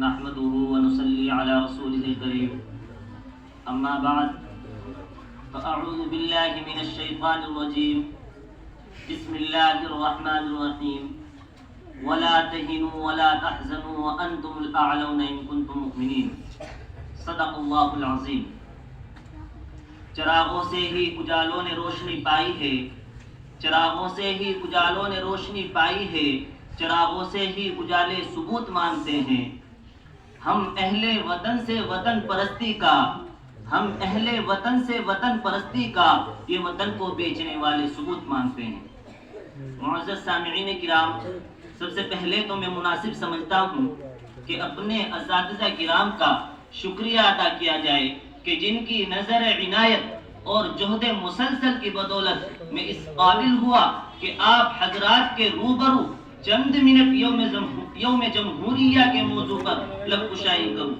نحمده ونصلي على رسوله الكريم أما بعد فأعوذ بالله من الشيطان الرجيم بسم الله الرحمن الرحيم ولا تهنوا ولا تحزنوا وأنتم الأعلون إن كنتم مؤمنين صدق الله العظيم۔ چراغوں سے ہی اجالوں نے روشنی پائی ہے، چراغوں سے ہی اجالوں نے روشنی پائی ہے، چراغوں سے ہی اجالے ثبوت مانتے ہیں۔ ہم اہل وطن سے وطن پرستی کا، ہم اہل وطن سے وطن پرستی کا یہ وطن کو بیچنے والے ثبوت مانتے ہیں۔ معزز سامعین کرام، سب سے پہلے تو میں مناسب سمجھتا ہوں کہ اپنے اساتذہ کرام کا شکریہ ادا کیا جائے کہ جن کی نظر عنایت اور جہد مسلسل کی بدولت میں اس قابل ہوا کہ آپ حضرات کے روبرو چند منٹ یوم جمہوریہ کے موضوع پر لب کشائی کروں۔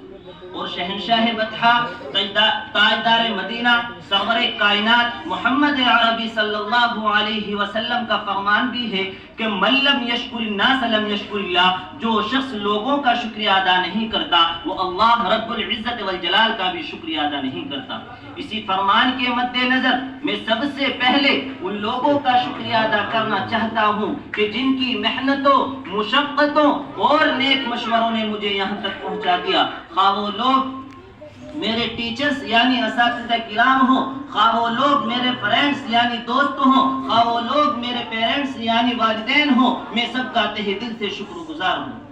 اور شہنشاہ بطحا تاجدار مدینہ سرور کائنات محمد عربی صلی اللہ علیہ وسلم کا فرمان بھی ہے کہ من لم یشکر الناس لم یشکر اللہ، جو شخص لوگوں کا شکریہ ادا نہیں کرتا وہ اللہ رب العزت والجلال کا بھی شکریہ ادا نہیں کرتا۔ اسی فرمان کے مد نظر میں سب سے پہلے ان لوگوں کا شکریہ ادا کرنا چاہتا ہوں کہ جن کی محنتوں، مشقتوں اور نیک مشوروں نے مجھے یہاں تک پہنچا دیا، خواہ وہ لوگ میرے ٹیچرز یعنی اساتذہ کرام ہوں، خواہ وہ لوگ میرے فرینڈز یعنی دوست ہوں، خواہ وہ لوگ میرے پیرنٹس یعنی والدین ہوں، میں سب کا تہ دل سے شکر گزار ہوں۔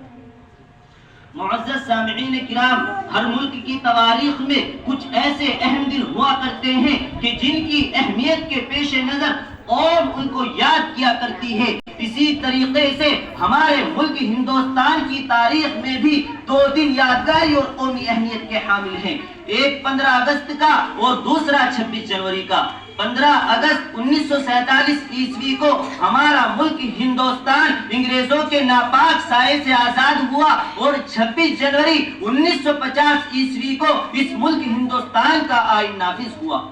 معزز سامعین کرام، ہر ملک کی تواریخ میں کچھ ایسے اہم دن ہوا کرتے ہیں کہ جن کی اہمیت کے پیش نظر قوم ان کو یاد کیا کرتی ہے۔ اسی طریقے سے ہمارے ملک ہندوستان کی تاریخ میں بھی دو دن یادگاری اور قومی اہمیت کے حامل ہیں، ایک 15 اگست کا اور دوسرا 26 جنوری کا۔ 15 اگست 1947 عیسوی کو ہمارا ملک ہندوستان انگریزوں کے ناپاک سائے سے آزاد ہوا اور 26 جنوری 1950 عیسوی کو اس ملک ہندوستان کا آئین نافذ ہوا۔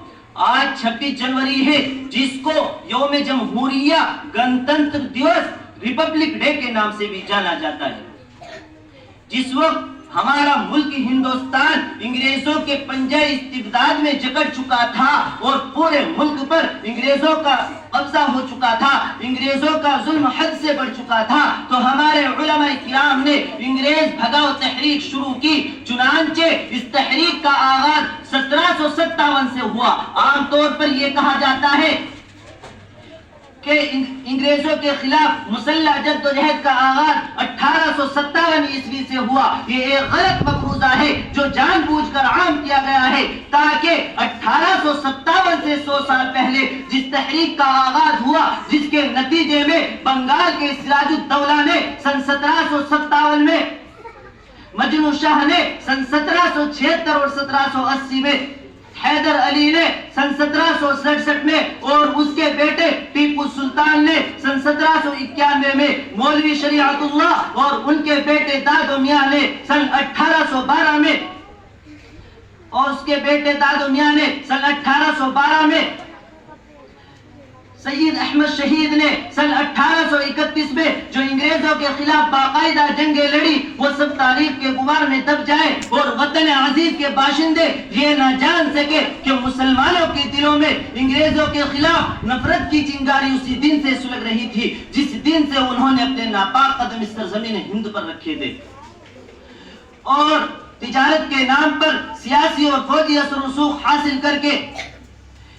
آج 26 جنوری ہے جس کو یوم جمہوریہ، گنتنتر دیوس، ریپبلک ڈے کے نام سے بھی جانا جاتا ہے۔ جس وقت ہمارا ملک ہندوستان انگریزوں کے پنجہ استبداد میں جکڑ چکا تھا اور پورے ملک پر انگریزوں کا قبضہ ہو چکا تھا، انگریزوں کا ظلم حد سے بڑھ چکا تھا، تو ہمارے علماء کرام نے انگریز بھگاؤ تحریک شروع کی۔ چنانچہ اس تحریک کا آغاز 1757 سے ہوا۔ عام طور پر یہ کہا جاتا ہے کہ انگریزوں کے خلاف مسلح جدوجہد کا آغاز 1857 عیسوی سے ہوا۔ یہ ایک غلط مفروضہ ہے جو جان بوجھ کر عام کیا گیا ہے تاکہ 1857 سے 100 سال پہلے جس تحریک کا آغاز ہوا، جس کے نتیجے میں بنگال کے سراج الدولہ نے سن 1757 میں، مجنو شاہ نے سن 1776 اور 1780 میں، حیدر علی نے سن 1767 میں اور اس کے بیٹے ٹیپو سلطان نے سن 1791 میں، مولوی شریعت اللہ اور ان کے بیٹے دادو میاں نے سن 1812 میں، اور اس کے بیٹے دادو میاں نے سن 1812 میں، سید احمد شہید نے سن 1831 میں جو انگریزوں کے خلاف باقاعدہ جنگیں لڑی، وہ سب تاریخ کے غبار میں دب جائے اور وطن عزیز کے باشندے یہ نہ جان سکے کہ مسلمانوں کے دلوں میں انگریزوں کے خلاف نفرت کی چنگاری اسی دن سے سلگ رہی تھی جس دن سے انہوں نے اپنے ناپاک قدم اس سرزمین ہند پر رکھے تھے، اور تجارت کے نام پر سیاسی اور فوجی اثر و رسوخ حاصل کر کے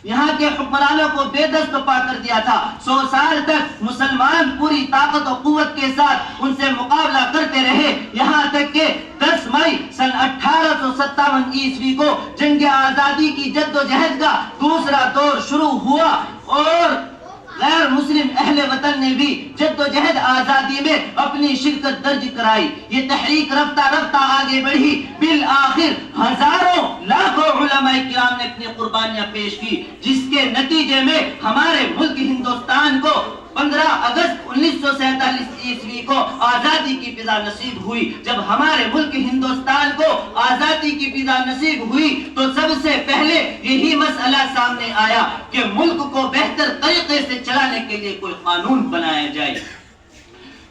یہاں کے حکمرانوں کو بے دست پا کر دیا تھا۔ 100 سال تک مسلمان پوری طاقت و قوت کے ساتھ ان سے مقابلہ کرتے رہے، یہاں تک کہ 10 مئی سن 1857 عیسوی کو جنگ آزادی کی جدوجہد کا دوسرا دور شروع ہوا اور غیر مسلم اہل وطن نے بھی جدوجہد آزادی میں اپنی شرکت درج کرائی۔ یہ تحریک رفتہ رفتہ آگے بڑھی، بالآخر ہزاروں لاکھوں علماء کرام نے اپنی قربانیاں پیش کی، جس کے نتیجے میں ہمارے ملک ہندوستان کو 15 اگست 1947 عیسوی کو آزادی کی فضا نصیب ہوئی۔ جب ہمارے ملک ہندوستان کو آزادی کی فضا نصیب ہوئی تو سب سے پہلے یہی مسئلہ سامنے آیا کہ ملک کو بہتر طریقے سے چلانے کے لیے کوئی قانون بنایا جائے۔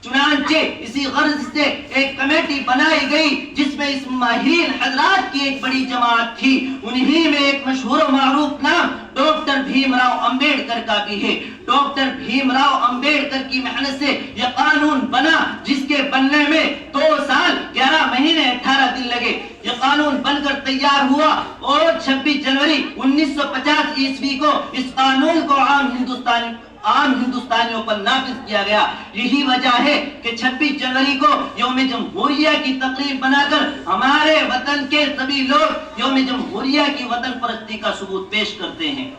چنانچہ چنانچہ اسی غرض سے ایک کمیٹی بنائی گئی جس میں اس ماہرین حضرات کی ایک بڑی جماعت تھی. انہی میں ایک مشہور و معروف نام ڈاکٹر بھیم راؤ امبیڈکر کا بھی ہے. ڈاکٹر بھیم راؤ امبیڈکر کی محنت سے یہ قانون بنا جس کے بننے میں 2 سال 11 مہینے 18 دن لگے. یہ قانون بن کر تیار ہوا اور 26 جنوری 1950 عیسوی کو اس قانون کو عام ہندوستانیوں پر نافذ کیا گیا. یہی وجہ ہے کہ 26 جنوری کو یوم جمہوریہ کی تقریب بنا کر ہمارے وطن کے سبھی لوگ یوم جمہوریہ کی وطن پرستی کا ثبوت پیش کرتے ہیں.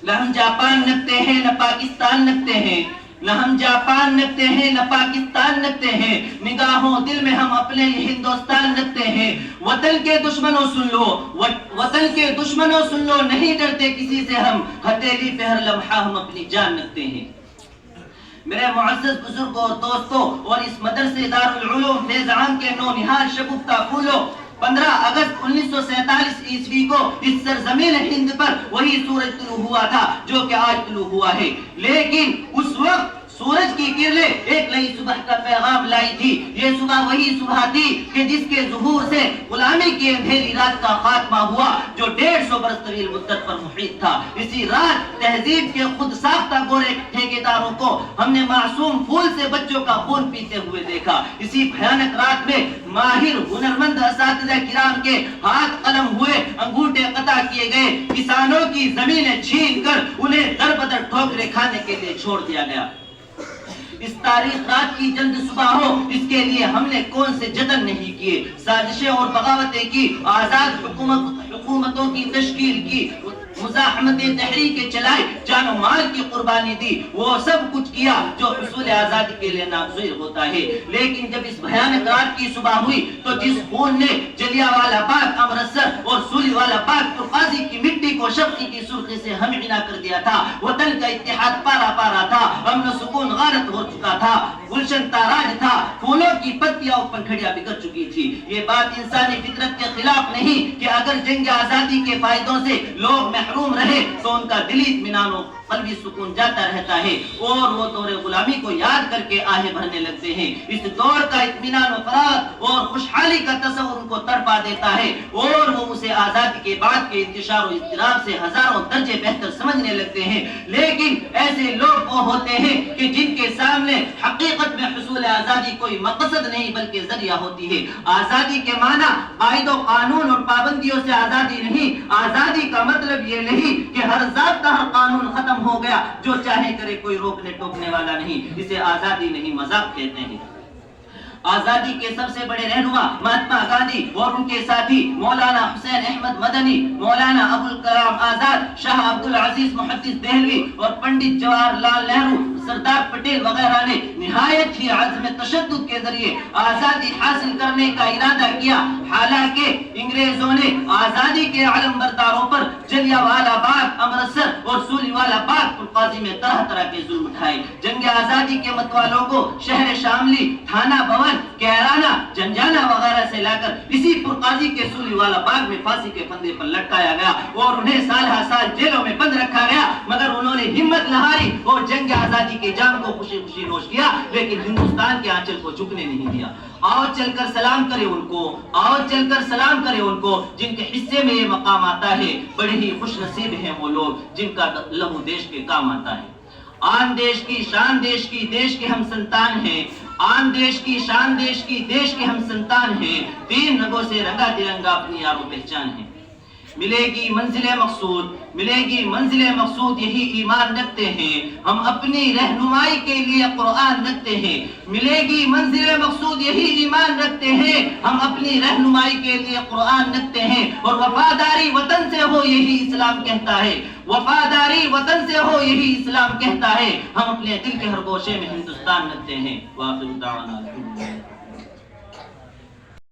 نہ ہم جاپان نکتے ہیں نہ پاکستان نکتے ہیں، نہ ہم جاپان نکتے ہیں نہ پاکستان نکتے ہیں، نگاہوں دل میں ہم اپنے ہندوستان نکتے ہیں. وطن کے دشمنوں سن لو، وطن کے دشمنوں سن لو، نہیں ڈرتے کسی سے ہم، ہتھیلی پہ ہر لمحہ ہم اپنی جان نکتے ہیں. میرے معزز بزرگوں اور دوستوں اور اس مدرسے دارالعلوم فیضان کے نونہال شگفتہ پھولوں، 15 اگست 1947 عیسوی کو اس سرزمین ہند پر وہی سورج طلوع ہوا تھا جو کہ آج طلوع ہوا ہے. لیکن اس وقت سورج کی کرنیں ایک نئی صبح کا پیغام لائی تھی. یہ صبح وہی صبح تھی کہ جس کے ظہور سے غلامی کی اندھیری رات کا خاتمہ ہوا جو 150 برس طویل مدت پر محیط تھا. اسی رات تہذیب کے خود ساختہ گورے ٹھیکیداروں کو ہم نے معصوم پھول سے بچوں کا خون پیتے ہوئے دیکھا. اسی بھیانک رات میں ماہر ہنرمند اساتذہ کرام کے ہاتھ قلم ہوئے، انگوٹھے قطع کیے گئے، کسانوں کی زمینیں چھین کر انہیں در بدر ٹھوکریں کھانے کے لیے چھوڑ دیا گیا. اس تاریخ رات کی جلد صبح ہو، اس کے لیے ہم نے کون سے جتن نہیں کیے، سازشیں اور بغاوتیں کی، آزاد حکومتوں کی تشکیل کی، مزاحمت تحریک چلائی، جان و مال کی قربانی دی، وہ سب کچھ کیا جو حصول آزادی کے لیے ناگزیر ہوتا ہے. لیکن جب اس بھیانک رات کی صبح ہوئی تو جس خون نے جلیانوالہ باغ، امرتسر اور سولی والا باغ قاضی کی مٹی کو شفقی کی سرخی سے ہم عنا کر دیا تھا، وطن کا اتحاد پارا پارا تھا، امن و سکون غارت ہو چکا تھا، گلشن تاراج تھا، پھولوں کی پتیاں اور پنکھڑیاں بکھر چکی تھی. یہ بات انسانی فطرت کے خلاف نہیں کہ اگر جنگ آزادی کے فائدوں سے لوگ محروم رہے تو ان کا دلی اطمینان و قلبی سکون جاتا رہتا ہے اور وہ دور غلامی کو یاد کر کے آہیں بھرنے لگتے ہیں. اس دور کا اطمینان و فراغ اور خوشحالی کا تصور ان کو تڑپا دیتا ہے اور وہ اسے آزادی کے بعد کے انتشار و اضطراب سے ہزاروں درجے بہتر سمجھنے لگتے ہیں. لیکن ایسے لوگ وہ ہوتے ہیں کہ جن کے سامنے حقیقت میں حصول آزادی کوئی مقصد نہیں بلکہ ذریعہ ہوتی ہے. آزادی کے معنی قائد و قانون اور پابندیوں سے آزادی نہیں. آزادی کا مطلب یہ نہیں کہ ہر ضابطہ ہر قانون ختم ہو گیا، جو چاہے کرے کوئی روکنے ٹوکنے والا نہیں. اسے آزادی نہیں مذاق کہتے ہیں. آزادی کے سب سے بڑے رہنما مہاتما گاندھی اور ان کے ساتھی مولانا حسین احمد مدنی، مولانا ابوالکلام آزاد، شاہ عبدالعزیز محدث دہلوی اور پنڈت جواہر لال نہرو، سردار پٹیل وغیرہ نے نہایت ہی عزم تشدد کے ذریعے آزادی حاصل کرنے کا ارادہ کیا. حالانکہ انگریزوں نے آزادی کے علم برداروں پر جلیانوالہ باغ، امرتسر اور سولی والا باغ پرقاضی میں طرح طرح کے ظلم اٹھائے. جنگ آزادی کے متوالوں کو شہر شاملی، تھانہ بھون، کیرانہ، جنجانہ وغیرہ سے لا کر اسی پرقاضی کے سولی والا باغ میں پھانسی کے پھندے پر لٹکایا گیا اور انہیں سال ہر سال جیلوں میں بند رکھا گیا. مگر انہوں نے ہمت نہ ہاری اور جنگ آزادی کے جام کو خوشی خوشی نوش کیا، لیکن ہندوستان کے آنچل کو جھکنے نہیں دیا. آؤ چل کر سلام کرے ان کو، آؤ چل کر سلام کرے ان کو جن کے حصے میں یہ مقام آتا ہے. بڑے ہی خوش نصیب ہیں وہ لوگ جن کا لہو دیش کے کام آتا ہے. آن دیش کی شان دیش کی، دیش کے ہم سنتان ہیں. آن دیش کی شان دیش کی، دیش کے ہم سنتان ہیں. 3 رنگوں سے رنگا ترنگا اپنی یار و پہچان ہے. ملے گی منزل مقصود، ملے گی منزل مقصود، یہی ایمان رکھتے ہیں ہم. اپنی رہنمائی کے لیے قرآن رکھتے ہیں. ملے گی منزل مقصود، یہی ایمان رکھتے ہیں ہم. اپنی رہنمائی کے لیے قرآن رکھتے ہیں اور وفاداری وطن سے ہو یہی اسلام کہتا ہے. وفاداری وطن سے ہو یہی اسلام کہتا ہے. ہم اپنے دل کے ہر گوشے میں ہندوستان رکھتے ہیں. واخر دعوانا